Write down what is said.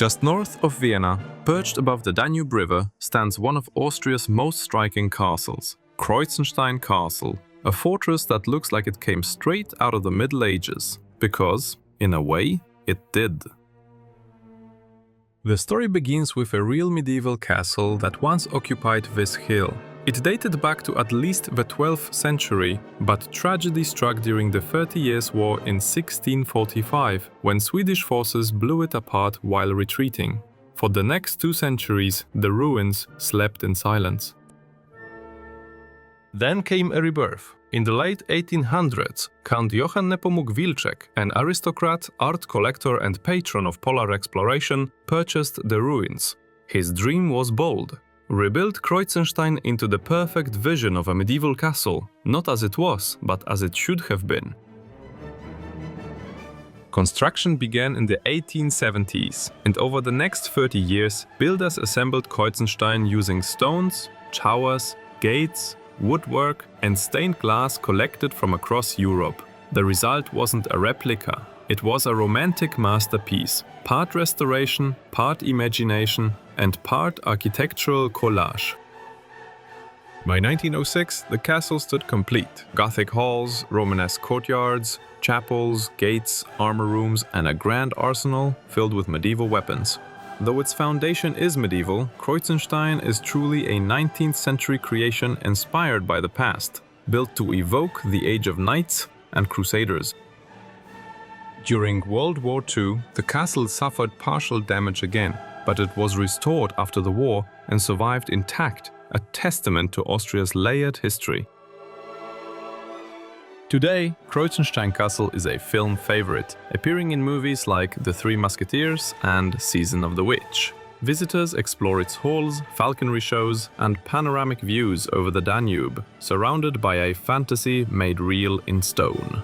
Just north of Vienna, perched above the Danube River, stands one of Austria's most striking castles, Kreuzenstein Castle, a fortress that looks like it came straight out of the Middle Ages, because, in a way, it did. The story begins with a real medieval castle that once occupied this hill. It dated back to at least the 12th century, but tragedy struck during the 30 Years' War in 1645, when Swedish forces blew it apart while retreating. For the next 2 centuries, the ruins slept in silence. Then came a rebirth. In the late 1800s, Count Johann Nepomuk Wilczek, an aristocrat, art collector and patron of polar exploration, purchased the ruins. His dream was bold. Rebuild Kreuzenstein into the perfect vision of a medieval castle, not as it was, but as it should have been. Construction began in the 1870s, and over the next 30 years, builders assembled Kreuzenstein using stones, towers, gates, woodwork and stained glass collected from across Europe. The result wasn't a replica, it was a romantic masterpiece, part restoration, part imagination, and part architectural collage. By 1906, the castle stood complete. Gothic halls, Romanesque courtyards, chapels, gates, armor rooms, and a grand arsenal filled with medieval weapons. Though its foundation is medieval, Kreuzenstein is truly a 19th century creation inspired by the past, built to evoke the age of knights and crusaders. During World War II, the castle suffered partial damage again, but it was restored after the war and survived intact, a testament to Austria's layered history. Today, Kreuzenstein Castle is a film favorite, appearing in movies like The Three Musketeers and Season of the Witch. Visitors explore its halls, falconry shows, and panoramic views over the Danube, surrounded by a fantasy made real in stone.